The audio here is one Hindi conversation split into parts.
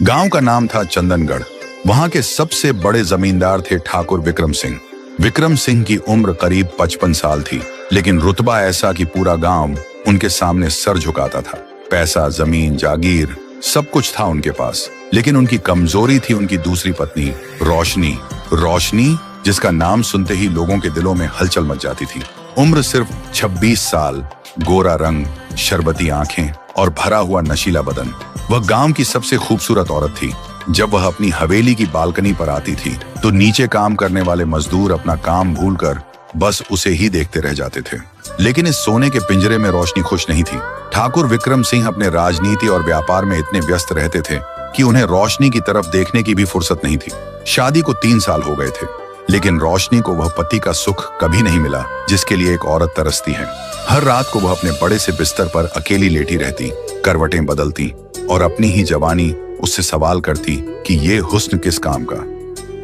गांव का नाम था चंदनगढ़। वहां के सबसे बड़े जमींदार थे ठाकुर विक्रम सिंह। विक्रम सिंह की उम्र करीब 55 साल थी, लेकिन रुतबा ऐसा कि पूरा गांव उनके सामने सर झुकाता था। पैसा, जमीन, जागीर सब कुछ था उनके पास, लेकिन उनकी कमजोरी थी उनकी दूसरी पत्नी रोशनी। रोशनी जिसका नाम सुनते ही लोगों के दिलों में हलचल मच जाती थी। उम्र सिर्फ 26 साल, गोरा रंग, शरबती आंखें और भरा हुआ नशीला बदन। वह गांव की सबसे खूबसूरत औरत थी। जब वह अपनी हवेली की बालकनी पर आती थी तो नीचे काम करने वाले मजदूर अपना काम भूलकर बस उसे ही देखते रह जाते थे। लेकिन इस सोने के पिंजरे में रोशनी खुश नहीं थी। ठाकुर विक्रम सिंह अपने राजनीति और व्यापार में इतने व्यस्त रहते थे कि उन्हें रोशनी की तरफ देखने की भी फुर्सत नहीं थी। शादी को 3 साल हो गए थे, लेकिन रोशनी को वह पति का सुख कभी नहीं मिला जिसके लिए एक औरत तरसती है। हर रात को वह अपने बड़े से बिस्तर पर अकेली लेटी रहती, करवटें बदलती और अपनी ही जवानी उससे सवाल करती कि ये हुस्न किस काम का,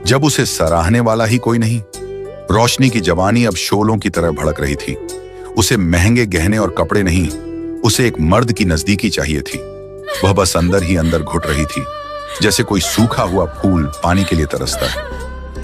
जब उसे सराहने वाला ही कोई नहीं। रोशनी की जवानी अब शोलों की तरह भड़क रही थी। उसे महंगे गहने और कपड़े नहीं, उसे एक मर्द की नजदीकी चाहिए थी। वह बस अंदर ही अंदर घुट रही थी, जैसे कोई सूखा हुआ फूल पानी के लिए तरसता है।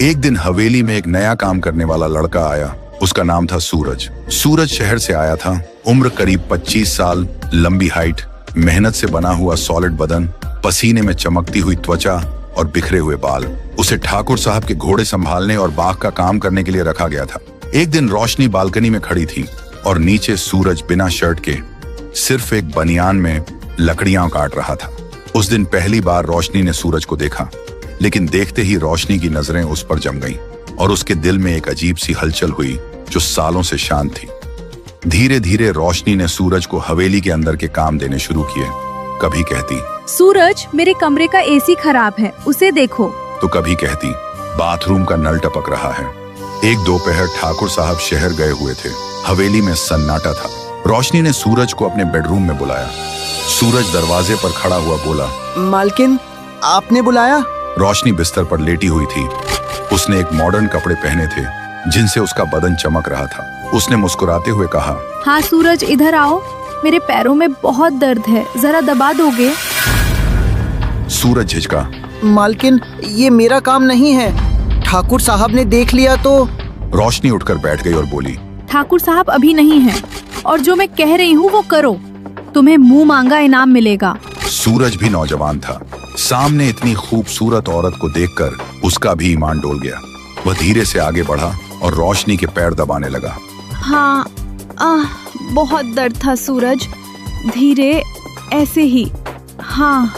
एक दिन हवेली में एक नया काम करने वाला लड़का आया। उसका नाम था सूरज। सूरज शहर से आया था। उम्र करीब 25 साल, लंबी हाइट, मेहनत से बना हुआ सॉलिड बदन, पसीने में चमकती हुई त्वचा और बिखरे हुए बाल। उसे ठाकुर साहब के घोड़े संभालने और बाग का काम करने के लिए रखा गया था। एक दिन रोशनी बालकनी में खड़ी थी और नीचे सूरज बिना शर्ट के सिर्फ एक बनियान में लकड़ियां काट रहा था। उस दिन पहली बार रोशनी ने सूरज को देखा, लेकिन देखते ही रोशनी की नजरें उस पर जम गईं और उसके दिल में एक अजीब सी हलचल हुई जो सालों से शांत थी। धीरे धीरे रोशनी ने सूरज को हवेली के अंदर के काम देने शुरू किए। कभी कहती, सूरज, मेरे कमरे का एसी खराब है, उसे देखो। तो कभी कहती, बाथरूम का नल टपक रहा है। एक दोपहर ठाकुर साहब शहर गए हुए थे। हवेली में सन्नाटा था। रोशनी ने सूरज को अपने बेडरूम में बुलाया। सूरज दरवाजे पर खड़ा हुआ बोला, मालकिन, आपने बुलाया? रोशनी बिस्तर पर लेटी हुई थी। उसने एक मॉडर्न कपड़े पहने थे जिनसे उसका बदन चमक रहा था। उसने मुस्कुराते हुए कहा, हाँ सूरज, इधर आओ, मेरे पैरों में बहुत दर्द है, जरा दबा दोगे? सूरज झिझका, मालकिन, ये मेरा काम नहीं है, ठाकुर साहब ने देख लिया तो। रोशनी उठकर बैठ गई और बोली, ठाकुर साहब अभी नहीं है, और जो मैं कह रही हूँ वो करो, तुम्हें मुंह मांगा इनाम मिलेगा। सूरज भी नौजवान था। सामने इतनी खूबसूरत औरत को देखकर उसका भी ईमान डोल गया। वह धीरे से आगे बढ़ा और रोशनी के पैर दबाने लगा। हाँ, बहुत दर्द था सूरज, धीरे, ऐसे ही। हाँ,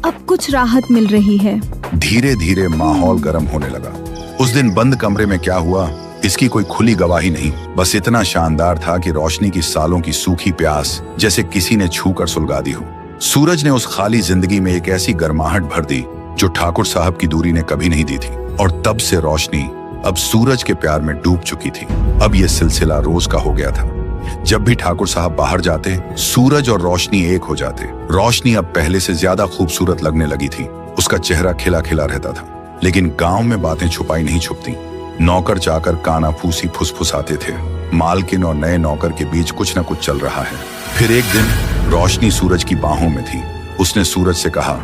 अब कुछ राहत मिल रही है। धीरे धीरे माहौल गर्म होने लगा। उस दिन बंद कमरे में क्या हुआ इसकी कोई खुली गवाही नहीं, बस इतना शानदार था कि रोशनी की सालों की सूखी प्यास जैसे किसी ने छूकर सुलगा दी हो। सूरज ने उस खाली जिंदगी में एक ऐसी गर्माहट भर दी जो ठाकुर साहब की दूरी ने कभी नहीं दी थी। और तब से रोशनी अब सूरज के प्यार में डूब चुकी थी। अब यह सिलसिला रोज का हो गया था। जब भी ठाकुर साहब बाहर जाते, सूरज और रोशनी एक हो जाते। रोशनी अब पहले से ज्यादा खूबसूरत लगने लगी थी। उसका चेहरा खिला खिला रहता था, लेकिन गांव में बातें छुपाई नहीं छुपती। नौकर चाकर कानाफूसी फुसफुसाते थे। मालकिन और नए नौकर के बीच कुछ न कुछ चल रहा है। फिर एक दिन रोशनी सूरज की बाहों में थी। उसने सूरज से कहा,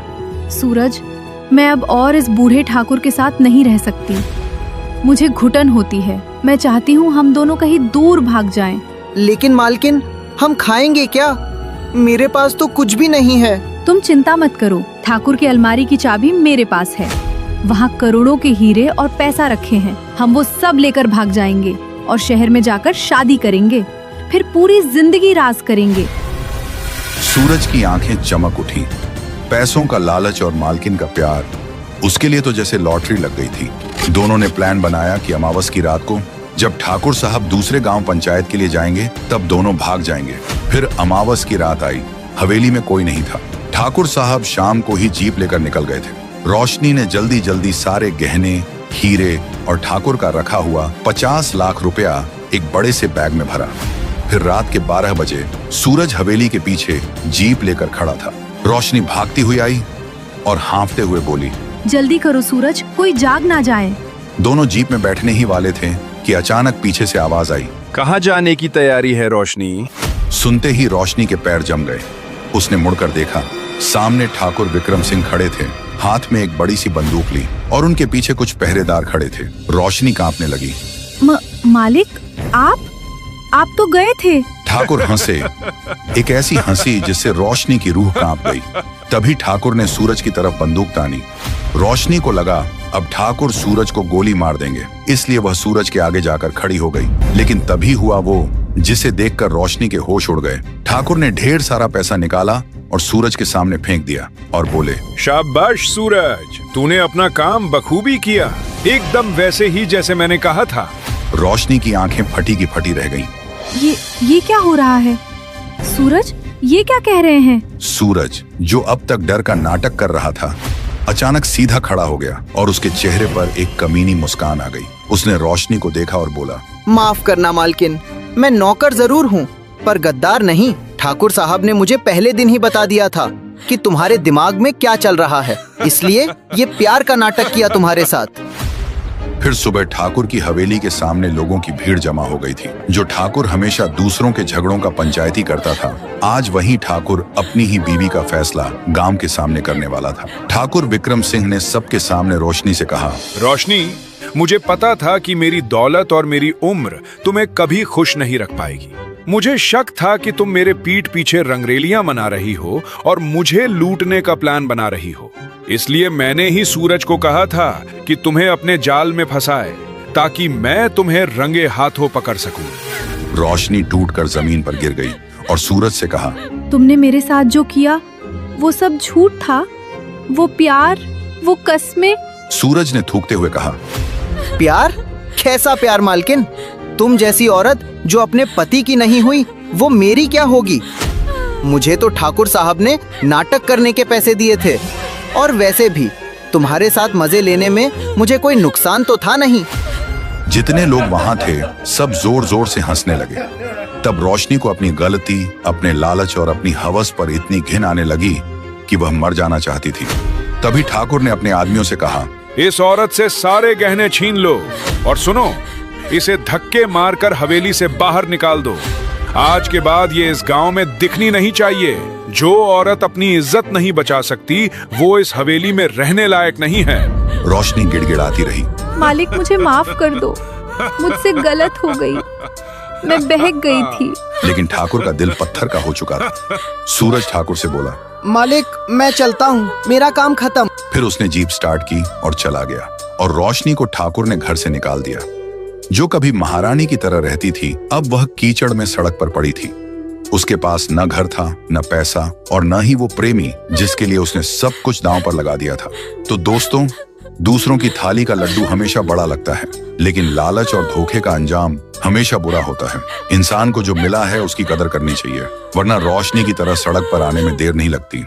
सूरज, मैं अब और इस बूढ़े ठाकुर के साथ नहीं रह सकती। मुझे घुटन होती है। मैं चाहती हूँ हम दोनों कहीं दूर भाग जाएं। लेकिन मालकिन, हम खाएंगे क्या? मेरे पास तो कुछ भी नहीं है। तुम चिंता मत करो, ठाकुर की अलमारी की चाबी मेरे पास है। वहाँ करोड़ों के हीरे और पैसा रखे हैं। हम वो सब लेकर भाग जाएंगे और शहर में जाकर शादी करेंगे, फिर पूरी जिंदगी राज करेंगे। सूरज की आंखें चमक उठी। पैसों का लालच और मालकिन का प्यार, उसके लिए तो जैसे लॉटरी लग गई थी। दोनों ने प्लान बनाया कि अमावस की रात को जब ठाकुर साहब दूसरे गांव पंचायत के लिए जाएंगे तब दोनों भाग जाएंगे। फिर अमावस की रात आई। हवेली में कोई नहीं था। ठाकुर साहब शाम को ही जीप लेकर निकल गए थे। रोशनी ने जल्दी जल्दी सारे गहने, हीरे और ठाकुर का रखा हुआ 50 लाख रुपया एक बड़े से बैग में भरा। फिर रात के 12 बजे सूरज हवेली के पीछे जीप लेकर खड़ा था। रोशनी भागती हुई आई और हाँफते हुए बोली, जल्दी करो सूरज, कोई जाग ना जाए। दोनों जीप में बैठने ही वाले थे कि अचानक पीछे से आवाज आई, कहाँ जाने की तैयारी है रोशनी? सुनते ही रोशनी के पैर जम गए। उसने मुड़कर देखा सामने ठाकुर विक्रम सिंह खड़े थे, हाथ में एक बड़ी सी बंदूक ली और उनके पीछे कुछ पहरेदार खड़े थे। रोशनी कांपने लगी। मालिक, आप तो गए थे। ठाकुर हंसे, एक ऐसी हंसी जिससे रोशनी की रूह कांप गई। तभी ठाकुर ने सूरज की तरफ बंदूक तानी। रोशनी को लगा अब ठाकुर सूरज को गोली मार देंगे, इसलिए वह सूरज के आगे जाकर खड़ी हो गई। लेकिन तभी हुआ वो जिसे देखकर रोशनी के होश उड़ गए। ठाकुर ने ढेर सारा पैसा निकाला और सूरज के सामने फेंक दिया और बोले, शाबाश सूरज, तूने अपना काम बखूबी किया, एकदम वैसे ही जैसे मैंने कहा था। रोशनी की आंखें फटी की फटी रह गईं। ये क्या हो रहा है? सूरज, ये क्या कह रहे हैं? सूरज, जो अब तक डर का नाटक कर रहा था, अचानक सीधा खड़ा हो गया और उसके चेहरे पर एक कमीनी मुस्कान आ गई। उसने रोशनी को देखा और बोला, माफ करना मालकिन, मैं नौकर जरूर हूँ पर गद्दार नहीं। ठाकुर साहब ने मुझे पहले दिन ही बता दिया था कि तुम्हारे दिमाग में क्या चल रहा है, इसलिए ये प्यार का नाटक किया तुम्हारे साथ। फिर सुबह ठाकुर की हवेली के सामने लोगों की भीड़ जमा हो गई थी। जो ठाकुर हमेशा दूसरों के झगड़ों का पंचायती करता था, आज वही ठाकुर अपनी ही बीवी का फैसला गांव के सामने करने वाला था। ठाकुर विक्रम सिंह ने सबके सामने रोशनी से कहा, रोशनी, मुझे पता था कि मेरी दौलत और मेरी उम्र तुम्हें कभी खुश नहीं रख पाएगी। मुझे शक था कि तुम मेरे पीठ पीछे रंगरेलियां मना रही हो और मुझे लूटने का प्लान बना रही हो। इसलिए मैंने ही सूरज को कहा था कि तुम्हें अपने जाल में फंसाए, ताकि मैं तुम्हें रंगे हाथों पकड़ सकूं। रोशनी टूटकर जमीन पर गिर गई और सूरज से कहा, तुमने मेरे साथ जो किया वो सब झूठ था, वो प्यार, वो कस्में। सूरज ने थूकते हुए कहा, प्यार? कैसा प्यार मालकिन? तुम जैसी औरत जो अपने पति की नहीं हुई, वो मेरी क्या होगी? मुझे तो ठाकुर साहब ने नाटक करने के पैसे दिए थे, और वैसे भी तुम्हारे साथ मजे लेने में मुझे कोई नुकसान तो था नहीं। जितने लोग वहां थे सब जोर जोर से हंसने लगे। तब रोशनी को अपनी गलती, अपने लालच और अपनी हवस पर इतनी घिन आने लगी कि वह मर जाना चाहती थी। तभी ठाकुर ने अपने आदमियों से कहा, इस औरत से सारे गहने छीन लो और सुनो, इसे धक्के मारकर हवेली से बाहर निकाल दो। आज के बाद ये इस गांव में दिखनी नहीं चाहिए। जो औरत अपनी इज्जत नहीं बचा सकती, वो इस हवेली में रहने लायक नहीं है। रोशनी गिड़गिड़ाती रही, मालिक, मुझे माफ कर दो, मुझसे गलत हो गई, मैं बहक गई थी। लेकिन ठाकुर का दिल पत्थर का हो चुका था। सूरज ठाकुर से बोला, मालिक, मैं चलता हूँ, मेरा काम खत्म। फिर उसने जीप स्टार्ट की और चला गया और रोशनी को ठाकुर ने घर से निकाल दिया। जो कभी महारानी की तरह रहती थी, अब वह कीचड़ में सड़क पर पड़ी थी। उसके पास न घर था, न पैसा और न ही वो प्रेमी जिसके लिए उसने सब कुछ दांव पर लगा दिया था। तो दोस्तों, दूसरों की थाली का लड्डू हमेशा बड़ा लगता है, लेकिन लालच और धोखे का अंजाम हमेशा बुरा होता है। इंसान को जो मिला है उसकी कदर करनी चाहिए, वरना रोशनी की तरह सड़क पर आने में देर नहीं लगती।